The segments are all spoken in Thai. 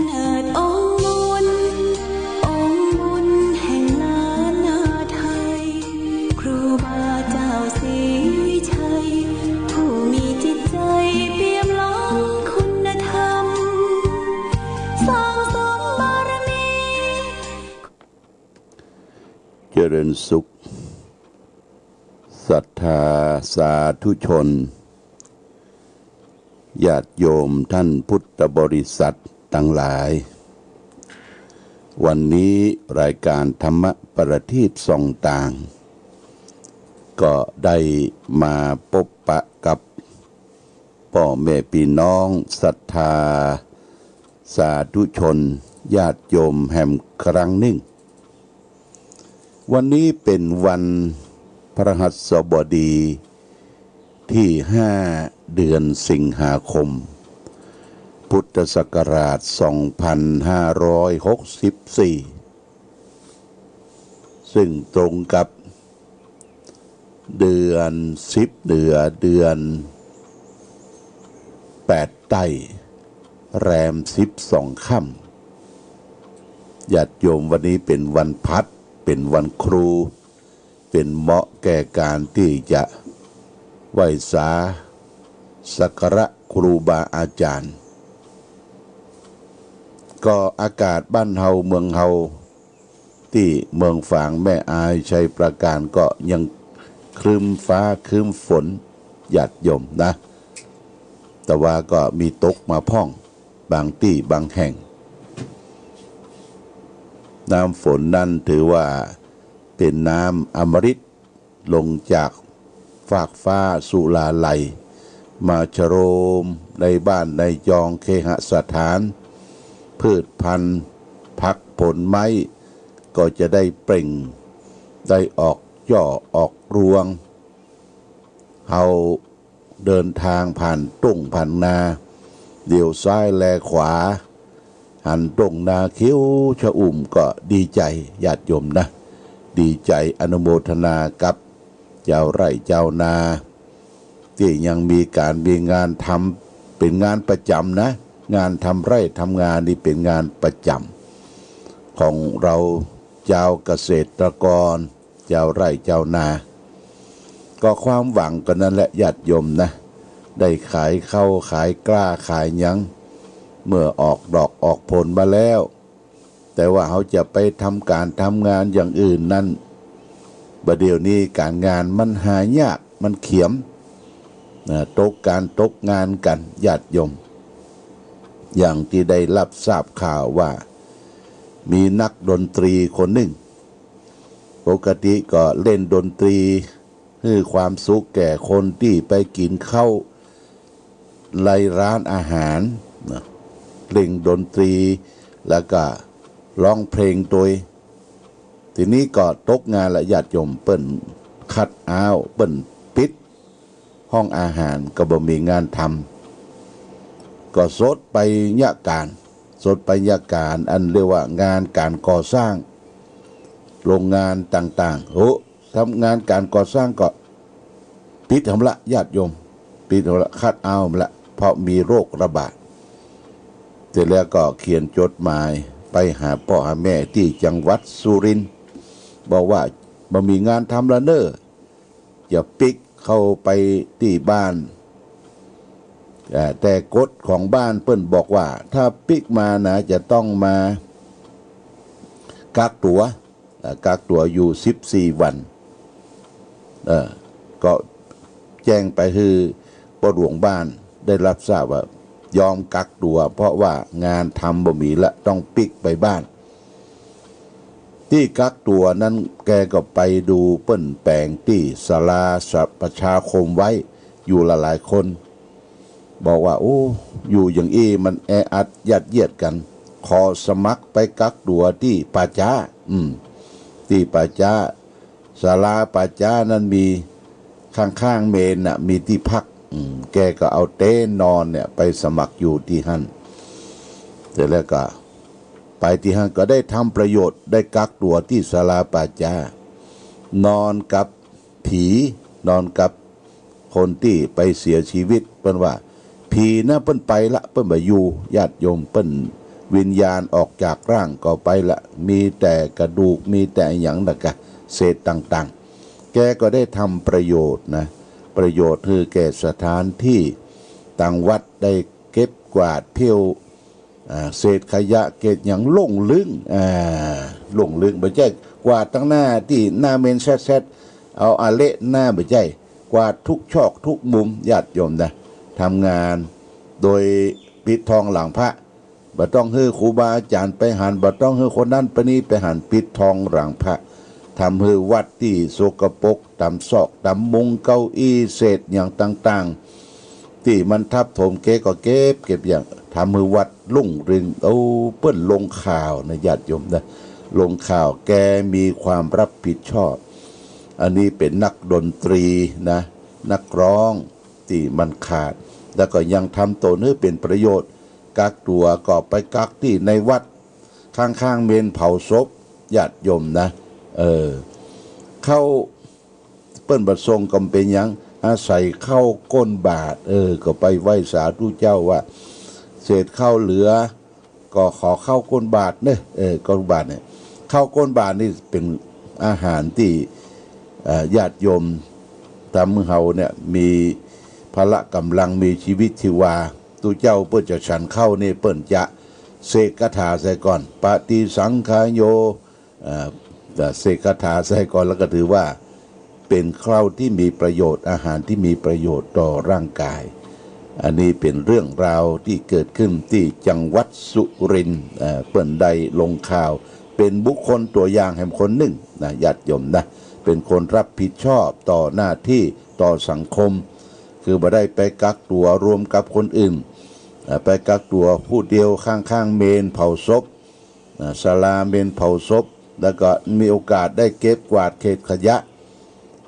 เนิดองค์บุญแห่งล้านนาไทยครูบาเจ้าศรีวิชัยผู้มีจิตใจเปี่ยมล้นคุณธรรมสร้างสมบารมีเจริญสุขศรัทธาสาธุชนญาติโยมท่านพุทธบริษัททั้งหลายวันนี้รายการธรรมประทีปส่องต่างก็ได้มาพบปะกับพ่อแม่พี่น้องศรัทธาสาธุชนญาติโยมแห่งครั้งหนึ่งวันนี้เป็นวันพฤหัสบดีที่5 เดือนสิงหาคมพุทธศักราช2564ซึ่งตรงกับเดือน10เดือน8ไต้แรม12ค่ำญาติโยมวันนี้เป็นวันพัดเป็นวันครูเป็นเหมาะแก่การที่จะไหว้สาสักการะครูบาอาจารย์ก็อากาศบ้านเฮาเมืองเฮาที่เมืองฝางแม่อายชัยประการก็ยังครึ้มฟ้าครึ้มฝนหยาดยมนะแต่ว่าก็มีตกมาพ่องบางที่บางแห่งน้ำฝนนั้นถือว่าเป็นน้ำอมฤตลงจากฟากฟ้าสุลาลัยมาชโรมในบ้านในจองเคหสถานพืชพันธุ์พักผลไม้ก็จะได้เปล่งได้ออกย่อออกรวงเอาเดินทางผ่านตุ้งผ่านนาเดี่ยวซ้ายแลขวาหันตรงนาคิ้วชะอุ่มก็ดีใจญาติโยมนะดีใจอนุโมทนากับเจ้าไร่เจ้านาที่ยังมีการมีงานทำเป็นงานประจำนะงานทำไร่ทำงานนี่เป็นงานประจำของเราเจ้าเกษตรกรเจ้าไร่เจ้านาก็ความหวังกันนั่นแหละญาติโยมนะได้ขายข้าวขายกล้าขายหยังเมื่อออกดอกออกผลมาแล้วแต่ว่าเขาจะไปทำการทำงานอย่างอื่นนั้นบัดเดี๋ยวนี้การงานมันหายากมันเขียมตกงานกันญาติโยมอย่างที่ได้รับทราบข่าวว่ามีนักดนตรีคนหนึ่งปกติก็เล่นดนตรีให้ความสุขแก่คนที่ไปกินข้าวในร้านอาหารเล่นดนตรีแล้วก็ร้องเพลงโดยทีนี้ก็ตกงานละญาติโยมเปิ้นคัดอ้าวเปิ้นปิดห้องอาหารก็บ่มีงานทำก็สดไปยะการอันเรียกว่างานการก่อสร้างโรงงานต่างๆทำงานการก่อสร้างก็ปิดทำละญาติโยมปิดทำละคัดอ้าวละเพราะมีโรคระบาดเสร็จแล้วก็เขียนจดหมายไปหาพ่อหาแม่ที่จังหวัดสุรินทร์บอกว่าบ่มีงานทำละเน้ออย่าปิกเข้าไปที่บ้านแต่กฎของบ้านเปิ้นบอกว่าถ้าปิกมานะจะต้องมากักตัวอยู่14 วันก็แจ้งไปคือพ่อหลวงบ้านได้รับทราบว่ายอมกักตัวเพราะว่างานทำบ่มีละต้องปิกไปบ้านที่กักตัวนั้นแกก็ไปดูเปิ้นแปลงที่ศาลาประชาคมไว้อยู่หลายๆคนบอกว่าโอ้อยู่อย่างมันแออัดยัดเยียดกันขอสมัครไปกักตัวที่ป่าช้าที่ป่าช้าศาลาป่าช้านั้นมีข้างๆเมนน่ะมีที่พักแกก็เอาเต้นอนเนี่ยไปสมัครอยู่ที่หั่นเสร็จแล้วก็ไปที่หั่นก็ได้ทำประโยชน์ได้กักตัวที่ศาลาป่าช้านอนกับผีนอนกับคนที่ไปเสียชีวิตเปิ้นว่าผีนะเปิ้นไปละเปิ้นบ่อยู่ญาติโยมเปิ้น วิญญาณออกจากร่างก็ไปละมีแต่กระดูกมีแต่หยังนะกะเศษต่างๆแกก็ได้ทำประโยชน์นะประโยชน์คือแก่สถานที่ต่างวัดได้เก็บกวาดเพี้ยวเศษขยะเกตอย่างลงลึงลงลึงบ่ใช่กวาดตั้งหน้าที่หน้าเมนแซดเอาอาเละหน้าบ่ใช่กวาดทุกชอกทุกมุมญาติโยมนะทำงานโดยปิดทองหลังพระบ่ต้องให้ครูบาอาจารย์ไปหันบ่ต้องให้คนนั้นไปนี้ไปหันปิดทองหลังพระทำให้วัดที่สกปรกตำซอกตำมุงเก้าอี้เศษอย่างต่างๆที่มันทับถมเก็เก็บอย่างทำให้วัดรุ่งเรืองเปิ้นลงข่าวนะญาติโยมนะลงข่าวแกมีความรับผิดชอบอันนี้เป็นนักดนตรีนะนักร้องที่มันขาดแล้วก็ยังทำตนให้เป็นประโยชน์กักตัวก็ไปกักที่ในวัดข้างๆเมนเผาศพญาติโยมนะเข้าเปิ้นประสงค์ก็เป็นหยังอาศัยเข้าก้นบาทก็ไปไหว้สาธุเจ้าว่าเศษข้าวเหลือก็ขอเข้าก้นบาทเนก้นบาทเนี่ยเข้าก้นบาทนี่เป็นอาหารที่ญาติโยมตามมือเฮาเนี่ยมีพละกำลังมีชีวิตชีวาตุเจ้าเปิ้นจะฉันเข้านี่เปิ้นจะเสกคาถาใส่ก่อนปฏิสังขายโยเสกคาถาใส่ก่อนแล้วก็ถือว่าเป็นข้าวที่มีประโยชน์อาหารที่มีประโยชน์ต่อร่างกายอันนี้เป็นเรื่องราวที่เกิดขึ้นที่จังหวัดสุรินทร์เปิ้นได้ลงข่าวเป็นบุคคลตัวอย่างแห่งคนหนึ่งนะญาติโยมนะเป็นคนรับผิดชอบต่อหน้าที่ต่อสังคมคือบ่ได้ไปกักตัวรวมกับคนอื่นไปกักตัวผู้เดียวข้างๆเมนเผาศพศาลาเมนเผาศพแล้วก็มีโอกาสได้เก็บกวาดเขตขยะ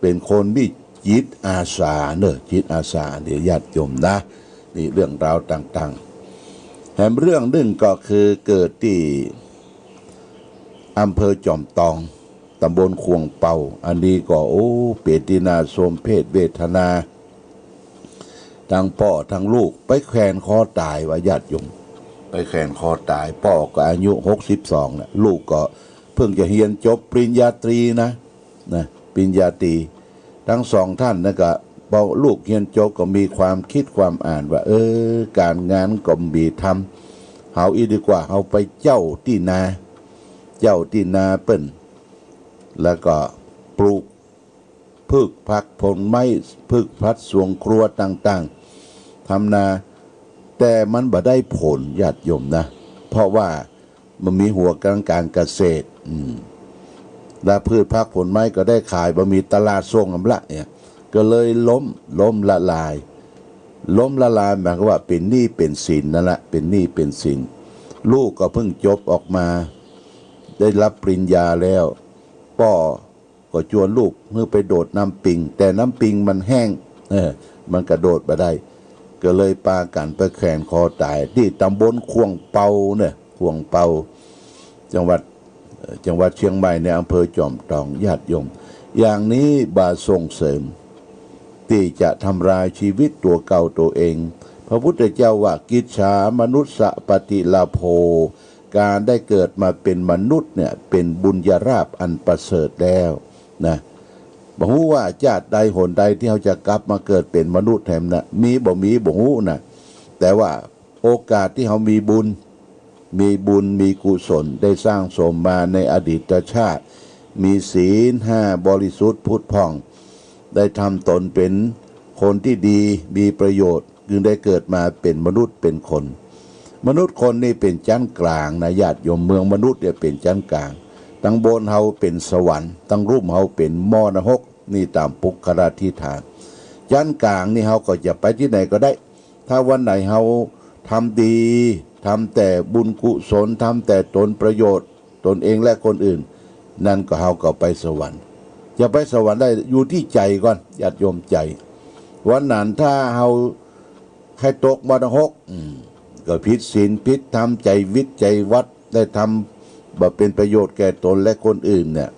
เป็นคนมีจิตอาสาจิตอาสาเดี๋ยวญาติโยมนะนี่เรื่องราวต่างๆแถมเรื่องหนึ่งก็คือเกิดที่อำเภอจอมตองตำบลควงเป่าอันนี้ก็เปรตินาสมเพศเวทนาทั้งพ่อทั้งลูกไปแขวนคอตายว่าญาติโยมไปแขวนคอตายพ่อก็อายุ62นะลูกก็เพิ่งจะเรียนจบปริญญาตรีนะปริญญาตรีทั้งสองท่านนะก็พอลูกเรียนจบก็มีความคิดความอ่านว่าการงานก็มีทำเฮาอีดีกว่าเฮาไปเจ้าที่นาเปิ้นแล้วก็ปลูกพืชผักผลไม้พืชพัดสวนครัวต่างๆทำนาแต่มันบ่ได้ผลญาติโยมนะเพราะว่ามันมีหัวการเกษตรและพืชผักผลไม้ก็ได้ขายบ่มีตลาดส่งอำละเนี่ยก็เลยล้มละลายหมายความว่าเป็นหนี้เป็นสินนั่นแหละเป็นหนี้เป็นสินลูกก็เพิ่งจบออกมาได้รับปริญญาแล้วพ่อก็ชวนลูกเมื่อไปโดดน้ำปิงแต่น้ำปิงมันแห้งมันกระโดดมาได้ก็เลยปากันไปแขวนคอตายที่ตำบลควงเปาเนี่ยควงเปาจังหวัดเชียงใหม่ในอำเภอจอมทองญาติโยมอย่างนี้บาส่งเสริมที่จะทำลายชีวิตตัวเก่าตัวเองพระพุทธเจ้าว่ากิจฉามนุสสะปฏิลาโภการได้เกิดมาเป็นมนุษย์เนี่ยเป็นบุญญาราภอันประเสริฐแล้วนะบ่ฮู้ว่าชาติใดหนใดที่เขาจะกลับมาเกิดเป็นมนุษย์แถมนะมีบ่ฮู้นะแต่ว่าโอกาสที่เขามีบุญมีกุศลได้สร้างสมมาในอดีตชาติมีศีล5บริสุทธิ์ผุดผ่องได้ทำตนเป็นคนที่ดีมีประโยชน์จึงได้เกิดมาเป็นมนุษย์เป็นคนนี่เป็นชั้นกลางนะญาติโยมเมืองมนุษย์เนี่ยเป็นชั้นกลางตั้งบนเฮาเป็นสวรรค์ตั้งรูปเฮาเป็นมรณกนี่ตามปุคราธิฐานชั้นกลางนี่เฮาก็จะไปที่ไหนก็ได้ถ้าวันไหนเฮาทำดีทำแต่บุญกุศลทำแต่ตนประโยชน์ตนเองและคนอื่นนั่นก็เฮาก็ไปสวรรค์จะไปสวรรค์ได้อยู่ที่ใจก่อนญาติโยมใจวันนั้นถ้าเฮาให้ตกมรณกก็ผิดศีลผิดธรรมใจวิตใจวัดได้ทำบ่เป็นประโยชน์แก่ตนและคนอื่นเนี่ย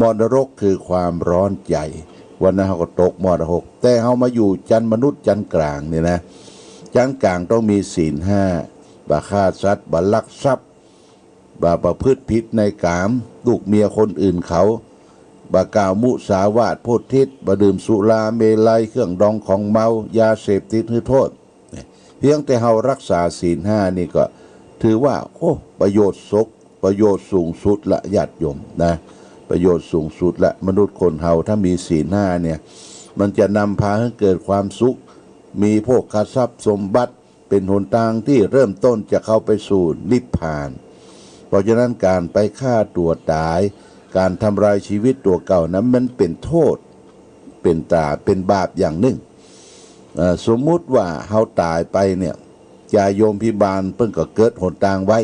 มรณกคือความร้อนใจวันนั้นเฮาก็ตกมรณกแต่เฮามาอยู่ชั้นมนุษย์ชั้นกลางเนี่ยนะชั้นกลางต้องมีศีล5 บ่ฆ่าสัตว์บ่ลักทรัพย์บ่ประพฤติผิดในกามลูกเมียคนอื่นเขาบ่กล่าวมุสาวาทพูดเท็จบ่ดื่มสุราเมลัยเครื่องดองของเมายาเสพติดให้โทษเพียงแต่เฮารักษาศีล5นี่ก็ถือว่าโอ้ประโยชน์สูงสุดละญาติโยมนะประโยชน์สูงสุดละมนุษย์คนเฮาถ้ามีศีล5เนี่ยมันจะนำพาให้เกิดความสุขมีโภคทรัพย์สมบัติเป็นหนทางที่เริ่มต้นจะเข้าไปสู่นิพพานเพราะฉะนั้นการไปฆ่าตัวตายการทำลายชีวิตตัวเก่านั้นมันเป็นโทษเป็นบาปอย่างหนึ่งสมมุติว่าเฮาตายไปเนี่ยยาโยมพิบาลเพิ่นก็เกิดหนทางไว้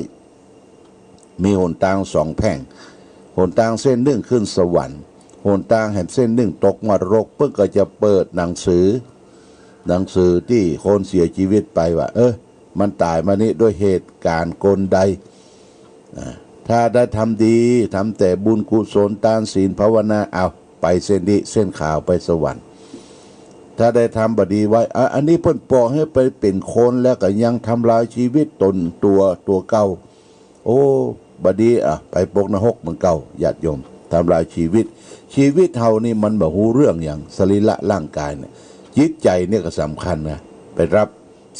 มีหนทาง2แพร่งหนทางเส้นหนึ่งขึ้นสวรรค์หนทางแห่งเส้นหนึ่งตกนรกเพิ่นก็จะเปิดหนังสือที่คนเสียชีวิตไปว่ามันตายมานี้ด้วยเหตุการณ์กลใดถ้าได้ทำดีทำแต่บุญกุศลทานศีลภาวนาเอาไปเส้นนี้เส้นขาวไปสวรรค์ถ้าได้ทำบดีไว้อันนี้เพิ่นปล่อยให้ไปเป็นคนแล้วก็ยังทำลายชีวิตตนตัวเก่าโอ้บดีไปปกนรกเหมือนเก่าญาติโยมทำลายชีวิตเฮานี่มันบ่ฮู้เรื่องอย่างสรีระร่างกายเนี่ยจิตใจเนี่ยก็สำคัญนะไปรับ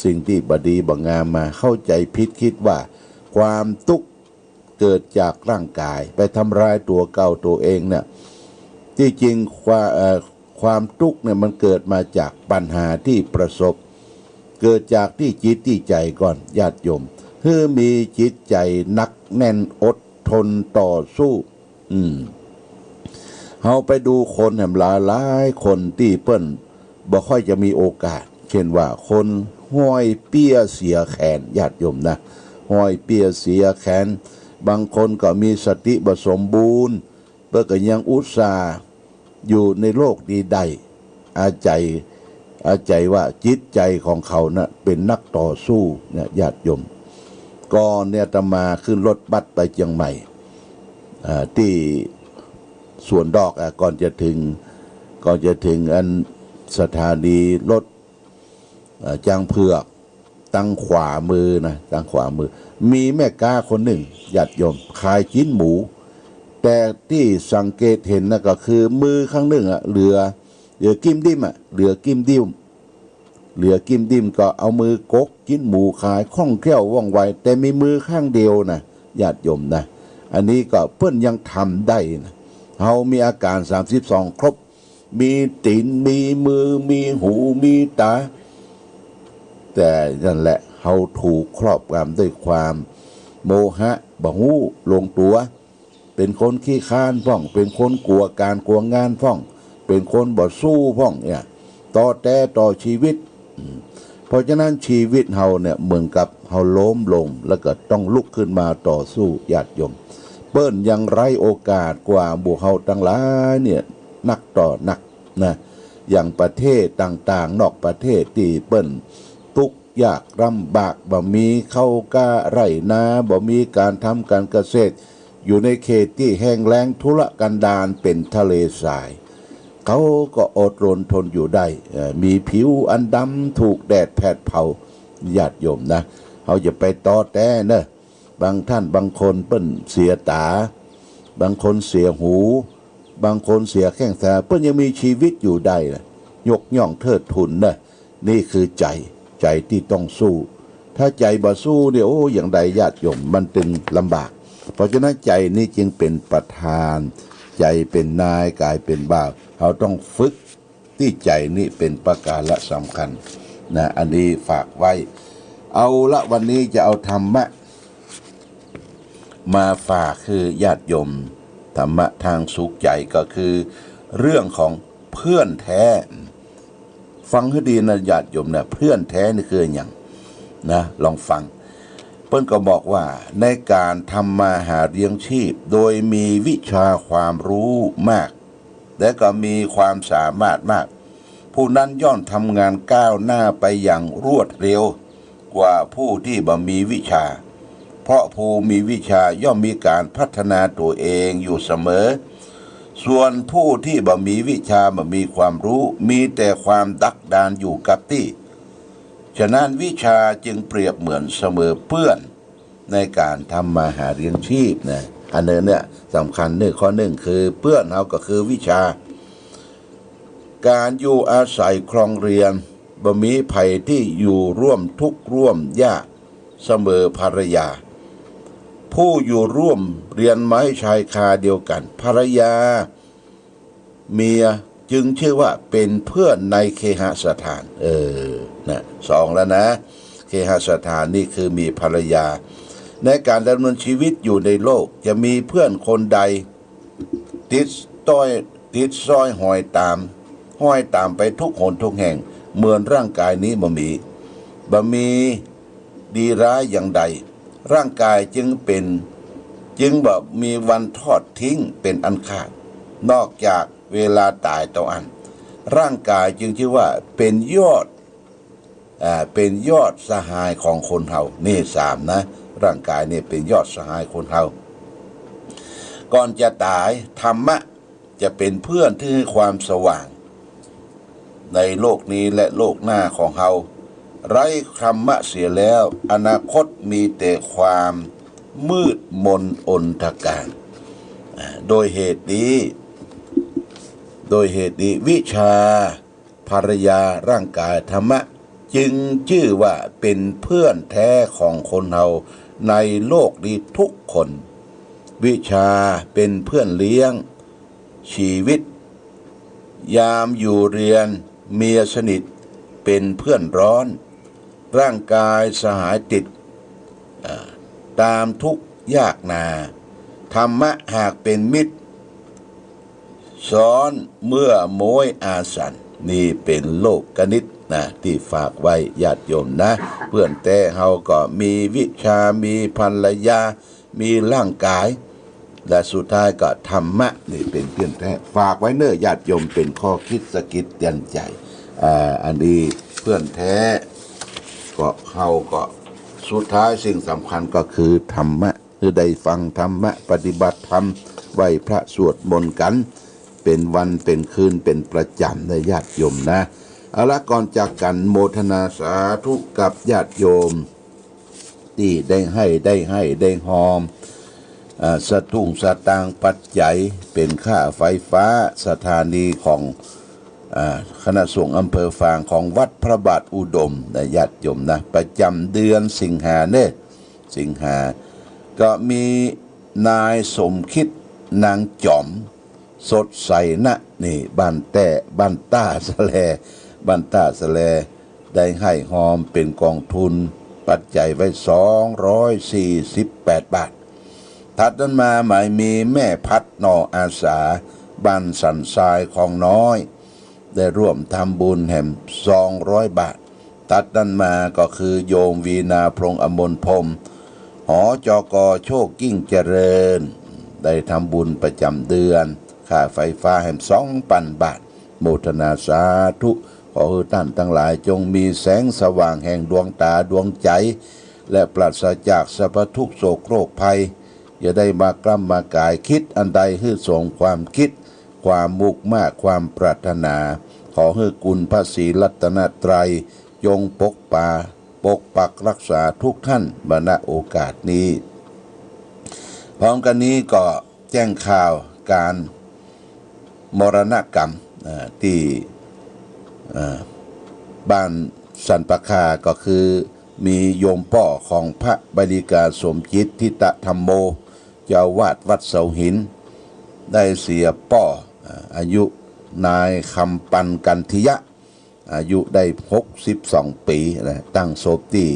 สิ่งที่บดีบ่งามมาเข้าใจผิดคิดว่าความทุกข์เกิดจากร่างกายไปทำร้ายตัวเก่าตัวเองเนี่ยที่จริงความทุกข์เนี่ยมันเกิดมาจากปัญหาที่ประสบเกิดจากที่จิตที่ใจก่อนญาติโยมคือมีจิตใจหนักแน่นอดทนต่อสู้เฮาไปดูคนแห่งหลายคนที่เปิ้นบ่ค่อยจะมีโอกาสเช่นว่าคนห้อยเปี้ยเสียแขนญาติโยมนะห้อยเปี้ยเสียแขนบางคนก็มีสติบ่สมบูรณ์เพื่อก็ยังอุตส่าห์อยู่ในโลกนี้ได้อาใจว่าจิตใจของเขานะเป็นนักต่อสู้เนี่ยญาติโยมก่อนเนี่ยอาตมาขึ้นรถบัสไปเชียงใหม่ที่สวนดอกก่อนจะถึงอันสถานีรถจางเผือกตั้งขวามือมีแม่ค้าคนหนึ่งญาติโยมขายชิ้นหมูแต่ที่สังเกตเห็นนะก็คือมือข้างหนึ่งเหลือกิ้มดิ้มเหลือกิ้มดิ้มก็เอามือกกชิ้นหมูขายคล่องแคล่วว่องไวแต่มีมือข้างเดียวนะญาติโยมนะอันนี้ก็เพื่อนยังทำได้นะเฮามีอาการ32ครบมีตีนมีมือมีหูมีตาแต่นั่นแหละเฮาถูกครอบงำด้วยความโมหะบ่ฮู้ลงตัวเป็นคนขี้ค้านพ่องเป็นคนกลัวการกลัวงานพ่องเป็นคนบ่สู้พ่องเนี่ยต่อชีวิตเพราะฉะนั้นชีวิตเฮาเนี่ยเหมือนกับเฮาล้มลงแล้วก็ต้องลุกขึ้นมาต่อสู้ญาติโยมเปิ้นยังไร้โอกาสกว่าบุเฮาทั้งหลายเนี่ยนักต่อนักนะอย่างประเทศต่างๆนอกประเทศที่เปิ้นทุกข์ยากลำบากบ่มีข้าวกล้าไร่นาบ่มีการทำการเกษตรอยู่ในเขตที่แห้งแล้งทุรกันดารเป็นทะเลทรายเขาก็อดรนทนอยู่ได้มีผิวอันดำถูกแดดแผดเผาญาติโยมนะเขาจะไปต่อแต่เนอะบางท่านบางคนเปิ้นเสียตาบางคนเสียหูบางคนเสียแข้งขาเปิ้นยังมีชีวิตอยู่ได้ยกย่องเทิดทูนนะนี่คือใจที่ต้องสู้ถ้าใจบ่สู้เนี่ยโอ้อย่างใดญาติโยมมันตึงลำบากเพราะฉะนั้นใจนี่จึงเป็นประธานใจเป็นนายกายเป็นบ่าวเราต้องฝึกที่ใจนี่เป็นประการละสำคัญนะอันนี้ฝากไว้เอาละวันนี้จะเอาธรรมะมาฝากคือญาติโยมธรรมะทางสุขใจก็คือเรื่องของเพื่อนแท้ฟังให้ดีนะญาติโยมนะเพื่อนแท้นี่คืออย่างนะลองฟังเพิ่นก็บอกว่าในการทำมาหาเลี้ยงชีพโดยมีวิชาความรู้มากและก็มีความสามารถมากผู้นั้นย่อมทำงานก้าวหน้าไปอย่างรวดเร็วกว่าผู้ที่บ่มีวิชาเพราะผู้มีวิชาย่อมมีการพัฒนาตัวเองอยู่เสมอส่วนผู้ที่บ่มีวิชาบ่มีความรู้มีแต่ความดักดานอยู่กับที่ ฉะนั้นวิชาจึงเปรียบเหมือนเสมอเปื้อนในการทำมาหาเลี้ยงชีพนะอันนี้เนี่ยสำคัญข้อหนึ่งคือเปื้อนเขาก็คือวิชาการอยู่อาศัยครองเรียนบ่มีภัยที่อยู่ร่วมทุกข์ร่วมยากเสมอภรรยาผู้อยู่ร่วมเรียนไม้ชายคาเดียวกันภรรยาเมียจึงชื่อว่าเป็นเพื่อนในเคหสถานนะสองแล้วนะเคหสถานนี่คือมีภรรยาในการดำเนินชีวิตอยู่ในโลกจะมีเพื่อนคนใดติดซ้อยห้อยตามไปทุกหนทุกแห่งเหมือนร่างกายนี้บ่มีดีร้ายอย่างใดร่างกายจึงแบบมีวันทอดทิ้งเป็นอันขาดนอกจากเวลาตายต่ออันร่างกายจึงชื่อว่าเป็นยอดสหายของคนเฮานี่สามนะร่างกายนี่เป็นยอดสหายคนเฮาก่อนจะตายธรรมะจะเป็นเพื่อนที่ให้ความสว่างในโลกนี้และโลกหน้าของเฮาไร้ธรรมะเสียแล้วอนาคตมีแต่ความมืดมนอนทการโดยเหตุนี้วิชาภรรยาร่างกายธรรมะจึงชื่อว่าเป็นเพื่อนแท้ของคนเฮาในโลกนี้ทุกคนวิชาเป็นเพื่อนเลี้ยงชีวิตยามอยู่เรียนเมียสนิทเป็นเพื่อนร้อนร่างกายสหายติดตามทุกข์ยากนาธรรมะหากเป็นมิตรสอนเมื่อโมยอาสันนี่เป็นโลกกนิตนะที่ฝากไว้ญาติโยมนะเพื่อนแต่เฮาก็มีวิชามีภรรยามีร่างกายและสุดท้ายก็ธรรมะนี่เป็นเพื่อนแท้ฝากไว้เน้อญาติโยมเป็นข้อคิดสะกิดเตือนใจอันนี้เพื่อนแท้ก็เขาก็สุดท้ายสิ่งสำคัญก็คือธรรมะคือได้ฟังธรรมะปฏิบัติธรรมไหว้พระสวดมนต์กันเป็นวันเป็นคืนเป็นประจำในญาติโยมนะเอาละก่อนจากกันโมทนาสาธุกับญาติโยมที่ได้หอมสตุ้งสตางค์ปัจจัยเป็นค่าไฟฟ้าสถานีของคณะสงฆ์อำเภอฝางของวัดพระบาทอุดมในญาติโยมนะประจำเดือนสิงหาเนี่ยสิงหาก็มีนายสมคิดนางจอมสดใสนะนี่บ้านต้าสะแลได้ให้หอมเป็นกองทุนปัจจัยไว้248 บาทถัดนั้นมาหมายมีแม่พัดนออาสาบ้านสันทรายของน้อยได้ร่วมทำบุญแห่ม200 บาทตัดนั้นมาก็คือโยมวีนาพรงอมลพรมหจก.โชคยิ่งเจริญได้ทำบุญประจำเดือนค่าไฟฟ้าแห่ม2,000 บาทโมทนาสาธุขอให้ท่านทั้งหลายจงมีแสงสว่างแห่งดวงตาดวงใจและปราศจากสรรพทุกข์โศกโรคภัยอย่าได้มากล้ำมากายคิดอันใดให้ส่งความคิดความมุกมากความปรารถนาขอให้กุลพระศรีรัตนตรัยจงปกปักรักษาทุกท่านณโอกาสนี้พร้อมกันนี้ก็แจ้งข่าวการมรณกรรมที่บ้านสันปะคาก็คือมีโยมป่อของพระบดิกาสมจิตทิตธรรมโมเจ้าวาดวัดเสาหินได้เสียป่ออายุนายคำปันกันทิยะอายุได้62 ปีนะตั้งศพที่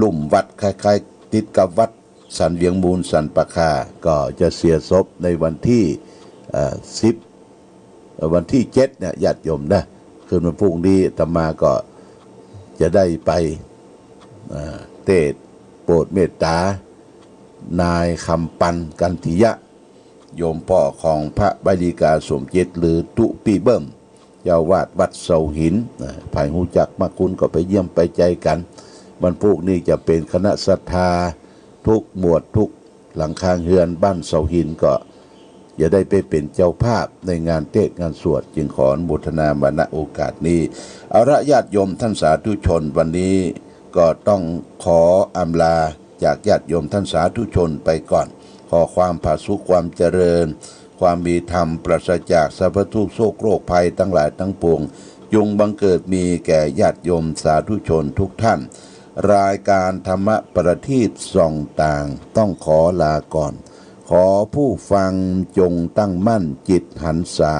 ลุ่มวัดคล้ายๆติดกับวัดสันเวียงมูลสันปะคาก็จะเสียศพในวันที่วันที่7เนี่ยญาติโยมนะคืนวันพรุ่งนี้อาตมาก็จะได้ไปเทศโปรดเมตตานายคำปันกันทิยะโยมพ่อของพระบดิกาสมจิตหรือตุปีเบิ้มเจ้าวาดวัดเสาหินภายหูจักมาคุณก็ไปเยี่ยมไปใจกันวันพรุ่งนี้จะเป็นคณะศรัทธาทุกหมวดทุกหลังคาเฮือนบ้านเสาหินก็ อย่าได้ไปเป็นเจ้าภาพในงานเทศน์งานสวดจึงขออนุโมทนามาณโอกาสนี้เอาละญาติโยมท่านสาธุชนวันนี้ก็ต้องขออำลาจากญาติโยมท่านสาธุชนไปก่อนขอความผาสุขความเจริญความมีธรรมปราศจากสรรพทุกข์โศกโรคภัยทั้งหลายทั้งปวงจงบังเกิดมีแก่ญาติโยมสาธุชนทุกท่านรายการธรรมประทีปส่องต่างต้องขอลาก่อนขอผู้ฟังจงตั้งมั่นจิตหันษา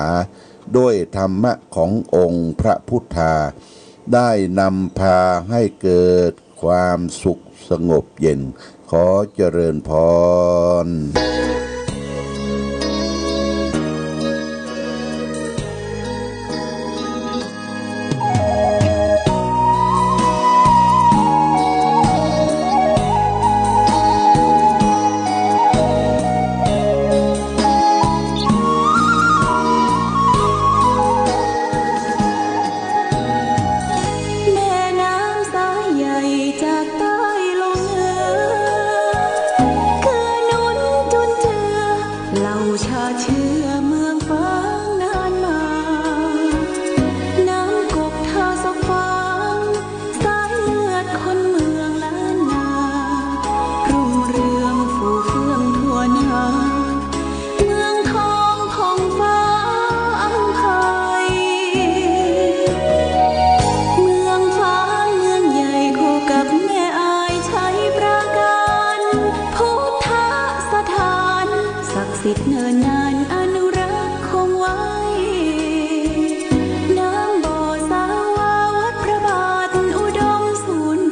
ด้วยธรรมะขององค์พระพุทธาได้นำพาให้เกิดความสุขสงบเย็นขอเจริญพร